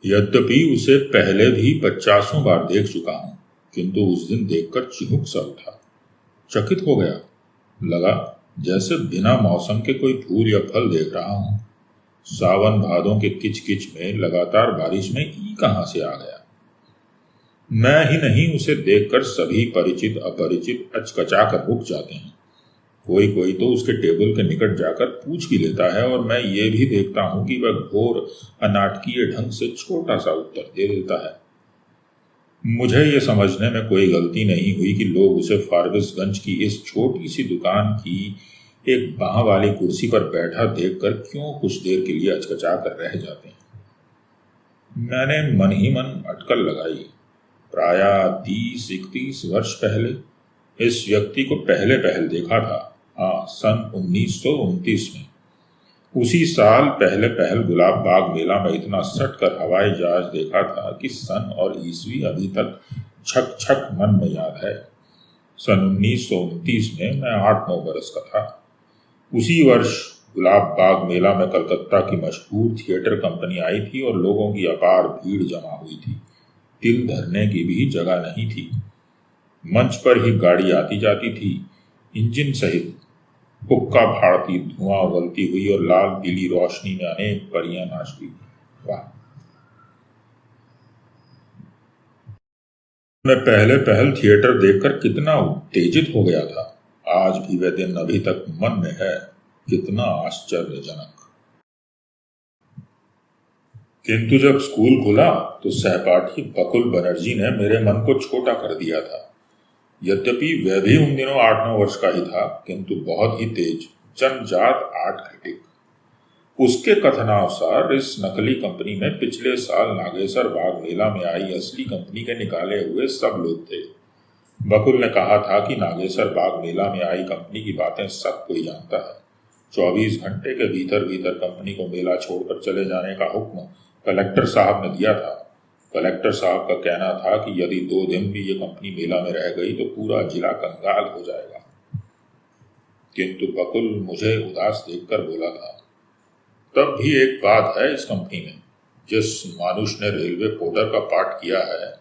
यद्यपि उसे पहले भी 50 बार देख चुका हूं, किंतु उस दिन देखकर चिहुक सा उठा। चकित हो गया। लगा जैसे बिना मौसम के कोई फूल या फल देख रहा हूं। सावन भादों के किचकिच में लगातार बारिश में ई कहां से आ गया। मैं ही नहीं, उसे देखकर सभी परिचित अपरिचित अचकचा कर रुक जाते हैं। कोई कोई तो उसके टेबल के निकट जाकर पूछ भी लेता है और मैं ये भी देखता हूं कि वह घोर अनाटकीय ढंग से छोटा सा उत्तर दे देता है। मुझे ये समझने में कोई गलती नहीं हुई कि लोग उसे फारबिसगंज की इस छोटी सी दुकान की एक बाह वाली कुर्सी पर बैठा देखकर क्यों कुछ देर के लिए अचकचा कर रह जाते हैं। मैंने मन ही मन अटकल लगाई। प्रायः 30-31 वर्ष पहले इस व्यक्ति को पहले पहल देखा था। हाँ, सन 1929 में। उसी साल पहले पहल गुलाब बाग मेला में इतना सट कर हवाई जहाज देखा था कि सन और ईस्वी अभी तक छक छक मन में याद है। सन 1929 में मैं 8-9 बरस का था। उसी वर्ष गुलाब बाग मेला में कलकत्ता की मशहूर थिएटर कंपनी आई थी और लोगों की अपार भीड़ जमा हुई थी। तिल धरने की भी जगह नहीं थी। मंच पर ही गाड़ी आती जाती थी, इंजन सहित हुक्का फाड़ती, धुआं उगलती हुई और लाल पीली रोशनी में अनेक परियां नाचती। वाह! मैं पहले पहल थिएटर देखकर कितना उत्तेजित हो गया था। आज भी वह दिन अभी तक मन में है। कितना आश्चर्यजनक। किंतु जब स्कूल खुला तो सहपाठी बकुल बनर्जी ने मेरे मन को छोटा कर दिया था। यद्यपि वह भी उन दिनों 8-9 वर्ष का ही था, किंतु बहुत ही तेज, जन्मजात आर्ट क्रिटिक। उसके कथनानुसार इस नकली कंपनी में पिछले साल नागेश्वर बाग मेला में आई असली कंपनी के निकाले हुए सब लोग थे। बकुल ने कहा था कि नागेश्वर बाग मेला में आई कंपनी की बातें सब कोई जानता है। 24 घंटे के भीतर भीतर कंपनी को मेला छोड़कर चले जाने का हुक्म कलेक्टर साहब ने दिया था। कलेक्टर साहब का कहना था कि यदि 2 दिन भी ये कंपनी मेला में रह गई तो पूरा जिला कंगाल हो जाएगा। किंतु बकुल मुझे उदास देखकर बोला था, तब भी एक बात है इस कंपनी में, जिस मानुष ने रेलवे पोर्टर का पाठ किया है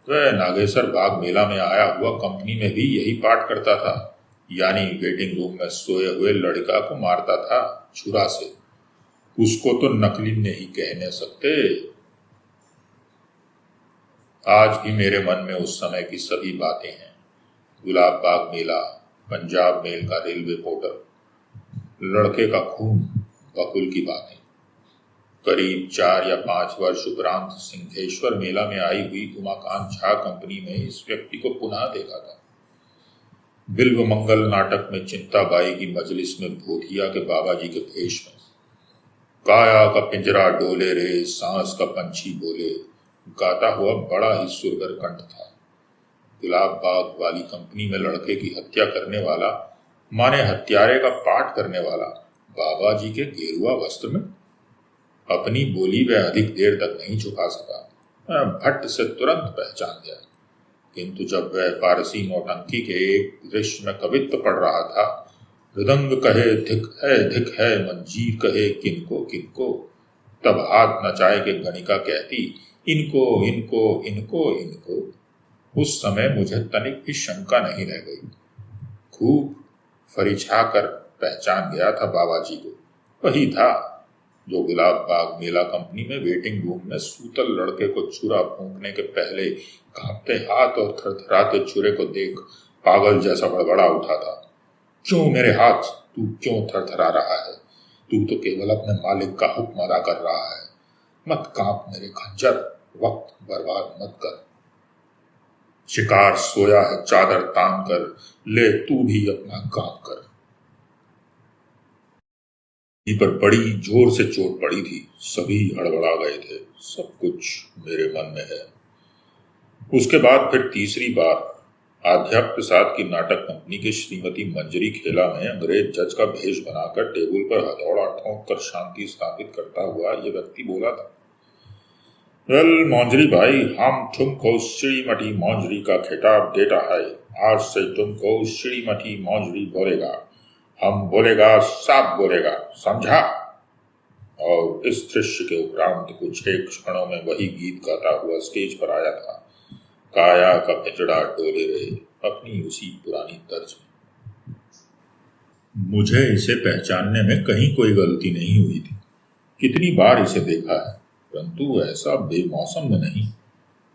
वह नागेश्वर बाग मेला में आया हुआ कंपनी में भी यही पाठ करता था, यानी वेटिंग रूम में सोए हुए लड़का को मारता था छुरा से। उसको तो नकली नहीं कहने सकते। आज भी मेरे मन में उस समय की सभी बातें हैं। गुलाब बाग मेला, पंजाब मेल का रेलवे पोर्टर, लड़के का खून, बकुल की बातें। करीब 4 या 5 वर्ष उपरांत सिंहेश्वर मेला में आई हुई उमाकांत झा कंपनी में इस व्यक्ति को पुनः देखा था। बिल्व मंगल नाटक में चिंताबाई की मजलिस में भूतिया के बाबा जी के भेष में। काया का पिंजरा डोले रे, सांस का पंछी बोले गाता हुआ बड़ा ही सुरगर कंठ था। गुलाब बाग वाली कंपनी में लड़के की हत्या करने वाला, माने हत्यारे का पाठ करने वाला, बाबा जी के गेरुआ वस्त्र में। अपनी बोली वह अधिक देर तक नहीं छुपा सका। मैं भट्ट से तुरंत पहचान गया। किंतु जब वह फारसी नौटंकी के एक दृश्य में कवित्व पढ़ रहा था, मृदंग कहे धिक है मंजीर कहे किनको किनको, तब हाथ नचाए के गणिका कहती इनको इनको इनको इनको। उस समय मुझे तनिक भी शंका नहीं रह गई। खूब फरिछा कर पहचान गया था बाबा जी को। वही था जो गुलाब बाग मेला कंपनी में वेटिंग रूम में सूतल लड़के को छुरा फूंकने के पहले कांपते हाथ और थरथराते छुरे को देख पागल जैसा बड़बड़ा उठा था। क्यों मेरे हाथ, तू क्यों थरथरा रहा है? तू तो केवल अपने मालिक का हुक्म अदा कर रहा है। मत कांप मेरे खंजर, वक्त बर्बाद मत कर। शिकार सोया है चादर तान कर, ले तू भी अपना काम कर। पर बड़ी जोर से चोट पड़ी थी। सभी हड़बड़ा गए थे। सब कुछ मेरे मन में है। उसके बाद फिर तीसरी बार आध्यात्म प्रसाद की नाटक कंपनी के श्रीमती मंजरी खेला में अंग्रेज जज का भेष बनाकर टेबल पर हथौड़ा ठोंक कर शांति स्थापित करता हुआ यह व्यक्ति बोला था, वेल मंजरी भाई, हम तुमको श्रीमती मंजरी का खिताब देता है। आज से तुमको श्रीमती मंजरी बोलेगा। हम बोलेगा, साफ बोलेगा, समझा? और इस दृश्य के उपरांत कुछ एक क्षणों में वही गीत गाता हुआ स्टेज पर आया था। काया का पिंजड़ा डोले रहे अपनी उसी पुरानी तर्ज में। मुझे इसे पहचानने में कहीं कोई गलती नहीं हुई थी। कितनी बार इसे देखा है, परंतु ऐसा बेमौसम में नहीं,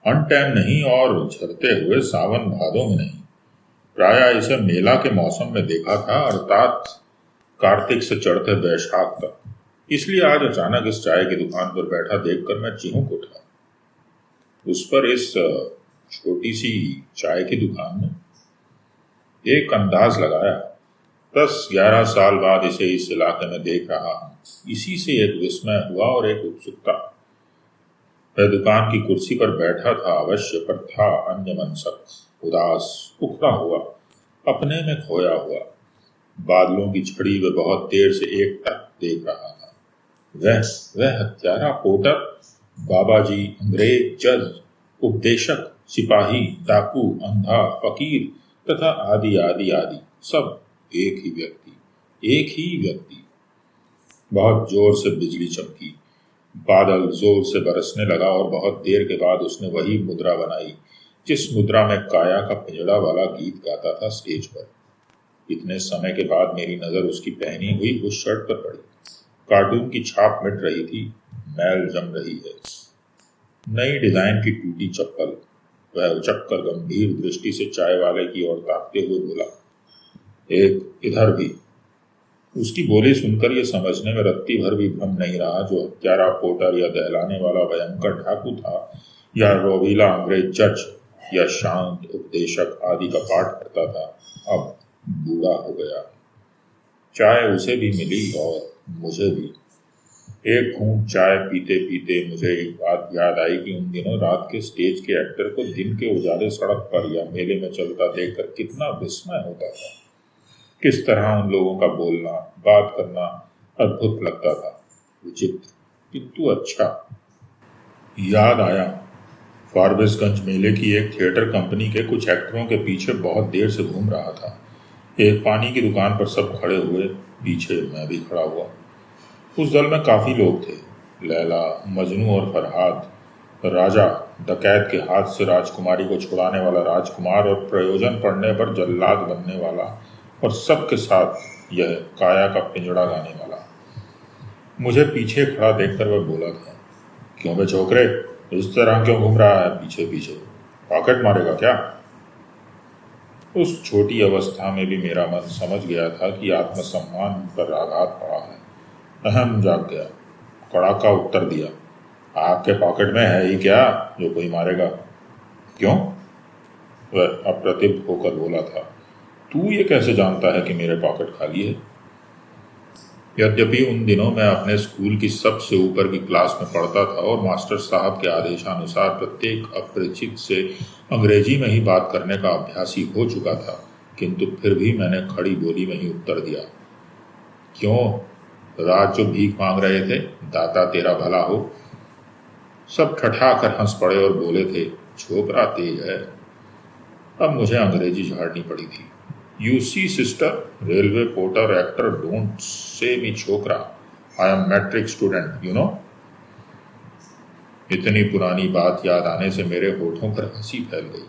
अनटाइम नहीं और झरते हुए सावन भादों में नहीं। प्रायः इसे मेला के मौसम में देखा था, अर्थात कार्तिक से चढ़ते बैशाख तक। इसलिए आज अचानक इस चाय की दुकान पर बैठा देखकर मैं चिहुक उठा। उस पर इस छोटी सी चाय की दुकान में एक अंदाज लगाया। 10-11 साल बाद इसे इस इलाके में देख रहा हूँ। इसी से एक विस्मय हुआ और एक उत्सुकता। वह दुकान की कुर्सी पर बैठा था अवश्य, पर था अन्यमनस्क, उदास, उखड़ा हुआ, अपने में खोया हुआ। बादलों की छड़ी वे बहुत देर से एक टक देख रहा था। वह हत्यारा, पोटर, बाबाजी, अंग्रेज, जज, उपदेशक, सिपाही, डाकू, अंधा, फकीर तथा आदि आदि आदि, सब एक ही व्यक्ति। बहुत जोर से बिजली चमकी, बादल जोर से बरसने लगा और बहुत देर के बाद उसने वही मुद्रा बनाई जिस मुद्रा में काया का पिंजड़ा वाला गीत गाता था स्टेज पर। इतने समय के बाद मेरी नजर उसकी पहनी हुई उस शर्ट पर पड़ी। कार्टून की छाप मिट रही थी, मैल जम रही है। नई डिजाइन की टूटी चप्पल। वह उचक कर गंभीर दृष्टि से चाय वाले की ओर ताकते हुए बोला, एक इधर भी। उसकी बोली सुनकर यह समझने में रत्ती भर भी भ्रम नहीं रहा जो हत्यारा, पोटर या दहलाने वाला भयंकर डाकू था, या रोवीला अंग्रेज जज, या शांत उपदेशक आदि का पाठ करता था। अब बूढ़ा हो गया। चाय उसे भी मिली और मुझे भी। एक घूंट चाय पीते पीते मुझे एक बात याद आई कि उन दिनों रात के स्टेज के एक्टर को दिन के उजाले सड़क पर या मेले में चलता देखकर कितना विस्मय होता था। किस तरह उन लोगों का बोलना, बात करना अद्भुत लगता था, विचित्र किंतु अच्छा। याद आया, फारबिसगंज मेले की एक थिएटर कंपनी के कुछ एक्टरों के पीछे बहुत देर से घूम रहा था। एक पानी की दुकान पर सब खड़े हुए, पीछे मैं भी खड़ा हुआ। उस दल में काफी लोग थे। लैला, मजनू और फरहाद, राजा, डकैत के हाथ से राजकुमारी को छुड़ाने वाला राजकुमार और प्रयोजन पड़ने पर जल्लाद बनने वाला, और सबके साथ यह काया का पिंजड़ा गाने वाला। मुझे पीछे खड़ा देखकर वह बोला था, क्यों बे छोकरे, इस तरह क्यों घूम रहा है पीछे पीछे, पॉकेट मारेगा क्या? उस छोटी अवस्था में भी मेरा मन समझ गया था कि आत्मसम्मान पर आघात पड़ा है। अहम जाग गया, कड़ाका उत्तर दिया, आपके पॉकेट में है ही क्या जो कोई मारेगा? क्यों? वह अप्रतिभ होकर बोला था, तू ये कैसे जानता है कि मेरे पॉकेट खाली है? यद्यपि उन दिनों मैं अपने स्कूल की सबसे ऊपर की क्लास में पढ़ता था और मास्टर साहब के आदेशानुसार प्रत्येक अपरिचित से अंग्रेजी में ही बात करने का अभ्यासी हो चुका था, किंतु फिर भी मैंने खड़ी बोली में ही उत्तर दिया, क्यों, रात जो भीख मांग रहे थे, दाता तेरा भला हो। सब ठठाकर हंस पड़े और बोले थे, छोकरा तेज है। अब मुझे अंग्रेजी झाड़नी पड़ी थी। You see, sister, railway porter actor don't say me छोकरा. I am metric student, you know. इतनी पुरानी बात याद आने से मेरे होठों पर हंसी फैल गई।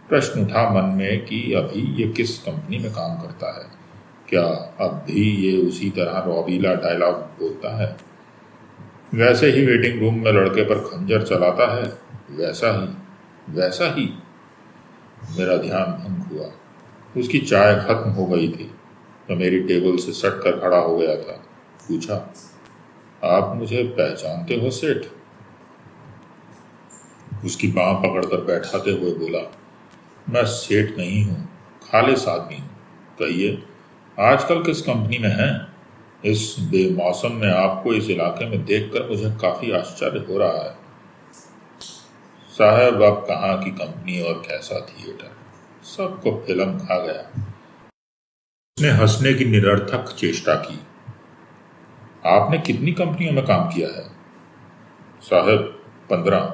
प्रश्न उठा मन में कि अभी ये किस कंपनी में काम करता है? क्या अब भी ये उसी तरह रॉबीला डायलॉग बोलता है? वैसे ही वेटिंग रूम में लड़के पर खंजर चलाता है? वैसा ही। मेरा ध्यान भंग हुआ। उसकी चाय खत्म हो गई थी तो मेरी टेबल से सट कर खड़ा हो गया था। पूछा, आप मुझे पहचानते हो सेठ? उसकी बांह पकड़कर बैठाते हुए बोला, मैं सेठ नहीं हूँ, खालिस आदमी हूँ। कहिए, आजकल किस कंपनी में हैं? इस बेमौसम में आपको इस इलाके में देखकर मुझे काफी आश्चर्य हो रहा है। साहब, अब कहाँ की कंपनी और कैसा थिएटर, सबको फिल्म खा गया। उसने हंसने की निरर्थक चेष्टा की। आपने कितनी कंपनियों में काम किया है? साहब, 15।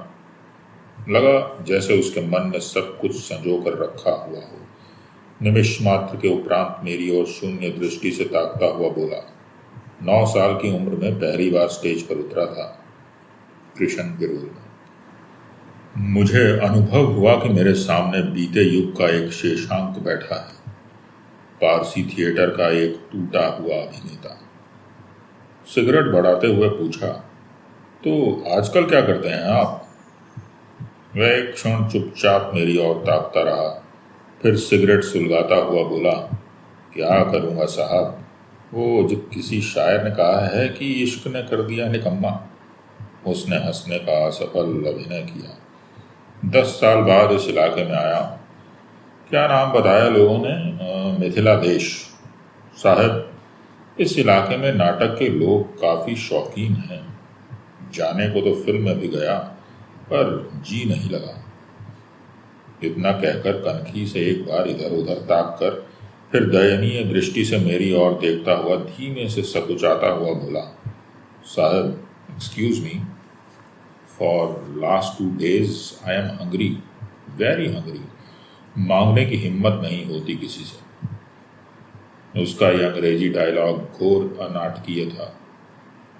लगा जैसे उसके मन में सब कुछ संजो कर रखा हुआ हो। निमिष मात्र के उपरांत मेरी ओर शून्य दृष्टि से ताकता हुआ बोला, 9 साल की उम्र में पहली बार स्टेज पर उतरा था कृष्ण के रोल में। मुझे अनुभव हुआ कि मेरे सामने बीते युग का एक शेषांक बैठा है, पारसी थिएटर का एक टूटा हुआ अभिनेता। सिगरेट बढ़ाते हुए पूछा, तो आजकल क्या करते हैं आप? वह एक क्षण चुपचाप मेरी ओर ताकता रहा, फिर सिगरेट सुलगाता हुआ बोला, क्या करूँगा साहब, वो जो किसी शायर ने कहा है कि इश्क ने कर दिया निकम्मा। उसने हंसने का असफल अभिनय किया। 10 साल बाद इस इलाके में आया हूँ। क्या नाम बताया लोगों ने? मिथिला देश। साहब, इस इलाके में नाटक के लोग काफ़ी शौकीन हैं। जाने को तो फिल्म में भी गया, पर जी नहीं लगा। इतना कहकर कनखी से एक बार इधर उधर ताक कर फिर दयनीय दृष्टि से मेरी ओर देखता हुआ धीमे से सकुचाता हुआ बोला, साहब, excuse me, for last 2 days I am hungry, very hungry. मांगने की हिम्मत नहीं होती किसी से। उसका यह अंग्रेजी डायलॉग घोर अनाटकीय था।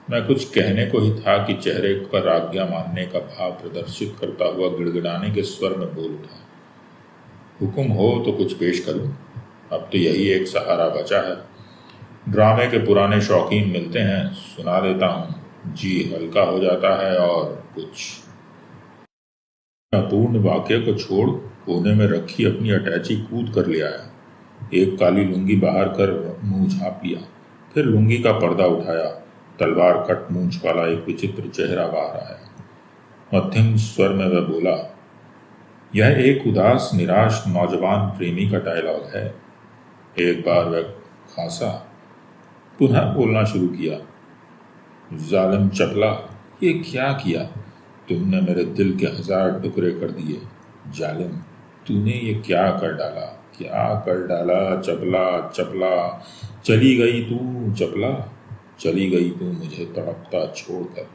मैं कुछ कहने को ही था कि चेहरे पर आज्ञा मानने का भाव प्रदर्शित करता हुआ गिड़गिड़ाने के स्वर में बोल उठा, हुक्म हो तो कुछ पेश करूं, अब तो यही एक सहारा बचा है। ड्रामे के पुराने शौकीन मिलते हैं, सुना देता हूं, जी हल्का हो जाता है। और कुछ अपूर्ण वाक्य को छोड़ कोने में रखी अपनी अटैची कूद कर ले आया। एक काली लुंगी बाहर कर मुंह झाँप लिया, फिर लुंगी का पर्दा उठाया। तलवार कट मूंछ वाला एक विचित्र चेहरा बाहर आया। मध्यम स्वर में वह बोला, यह एक उदास निराश नौजवान प्रेमी का डायलॉग है। एक बार वह खांसा, पुनः बोलना शुरू किया, जालिम चपला, ये क्या किया? तुमने मेरे दिल के 1000 टुकड़े कर दिए। जालिम, तूने ये क्या कर डाला, क्या कर डाला? चपला चपला, चली गई तू चपला, चली गई तू मुझे तड़पता छोड़कर।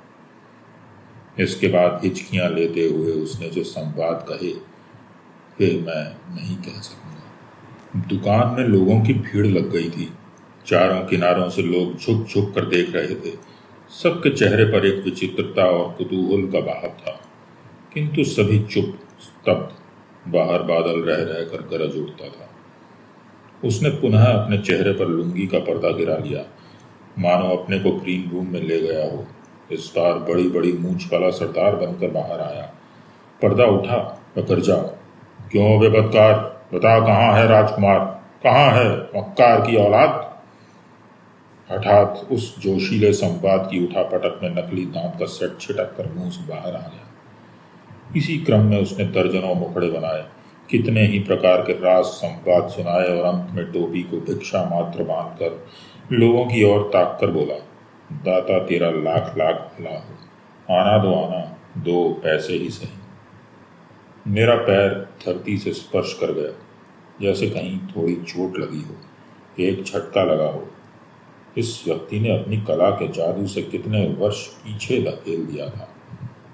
इसके बाद हिचकियां लेते हुए उसने जो संवाद कहे फिर मैं नहीं कह सकूंगा। दुकान में लोगों की भीड़ लग गई थी। चारों किनारों से लोग झुक झुक कर देख रहे थे। सबके चेहरे पर एक विचित्रता और कुतूहल का भाव था, किंतु सभी चुप स्तब्ध। बाहर बादल रह रहकर गरज उठता था। उसने पुनः अपने चेहरे पर लुंगी का पर्दा गिरा लिया, मानो अपने को ग्रीन रूम में ले गया हो। इस बार बड़ी बड़ी मूंछ वाला सरदार बनकर बाहर आया। पर्दा उठा, पकड़ जाओ। क्यों बेबदकार, बता, कहाँ है राजकुमार, कहाँ है मक्कार की औलाद? हठात उस जोशीले संवाद की उठापटक में नकली दांत का सेट छिटक कर मुंह से बाहर आ गया। इसी क्रम में उसने दर्जनों मुखड़े बनाए, कितने ही प्रकार के राज संवाद सुनाए और अंत में टोपी को भिक्षा मात्र बांधकर लोगों की ओर ताक कर बोला, दाता तेरा लाख लाख भला हो, आना दो आना, 2 पैसे ही सही। मेरा पैर धरती से स्पर्श कर गया, जैसे कहीं थोड़ी चोट लगी हो, एक झटका लगा हो। इस व्यक्ति ने अपनी कला के जादू से कितने वर्ष पीछे धकेल दिया था।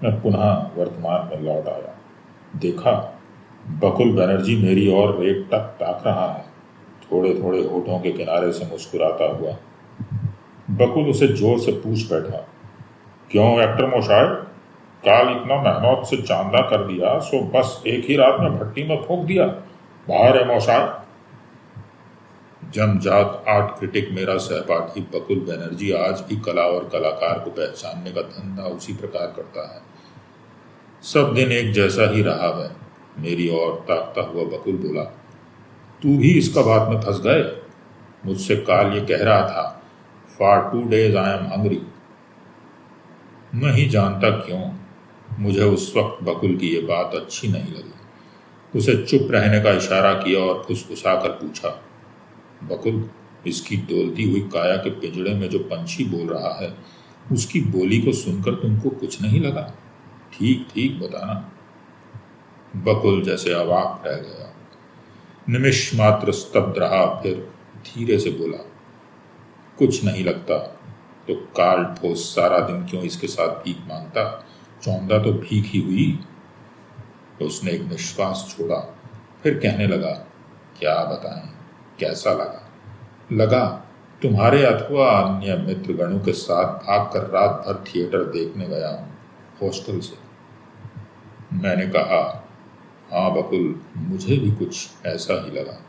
मैं पुनः वर्तमान में लौट आया। देखा, बकुल बनर्जी मेरी ओर रेख तक ताक रहा है, थोड़े थोड़े होठों के किनारे से मुस्कुराता हुआ। बकुल उसे जोर से पूछ बैठा, क्यों एक्टर मोशाय, काल इतना मेहनत से चांदा कर दिया, सो बस एक ही रात में भट्टी में फूंक दिया? बाहर है मोशाय। जमजात आर्ट क्रिटिक मेरा सहपाठी बकुल बनर्जी आज भी कला और कलाकार को पहचानने का धंधा उसी प्रकार करता है। सब दिन एक जैसा ही रहा वह। मेरी ओर ताकता हुआ बकुल बोला, तू भी इसका बात में फंस गए? मुझसे काल ये कह रहा था, for 2 days I am hungry. नहीं जानता क्यों मुझे उस वक्त बकुल की ये बात अच्छी नहीं लगी। उसे चुप रहने का इशारा किया और फुसफुसा कर पूछा, बकुल, इसकी डोलती हुई काया के पिंजड़े में जो पंछी बोल रहा है, उसकी बोली को सुनकर तुमको कुछ नहीं लगा? ठीक ठीक बताना। बकुल जैसे अवाक रह गया, निमिष मात्र स्तब्ध रहा, फिर धीरे से बोला, कुछ नहीं लगता तो काल ठोस सारा दिन क्यों इसके साथ भीख मांगता? चौंदा तो भीख ही हुई। तो उसने एक निश्वास छोड़ा, फिर कहने लगा, क्या बताएं, कैसा लगा? लगा तुम्हारे अथवा अन्य मित्रगणों के साथ भागकर रात भर थिएटर देखने गया हूँ हॉस्टल से। मैंने कहा, हाँ बकुल, मुझे भी कुछ ऐसा ही लगा।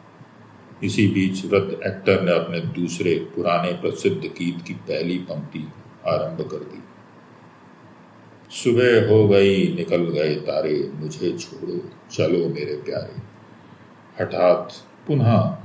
इसी बीच वृद्ध एक्टर ने अपने दूसरे पुराने प्रसिद्ध गीत की पहली पंक्ति आरंभ कर दी। सुबह हो गई, निकल गए तारे, मुझे छोड़ो चलो मेरे प्यारे। हठात पुनः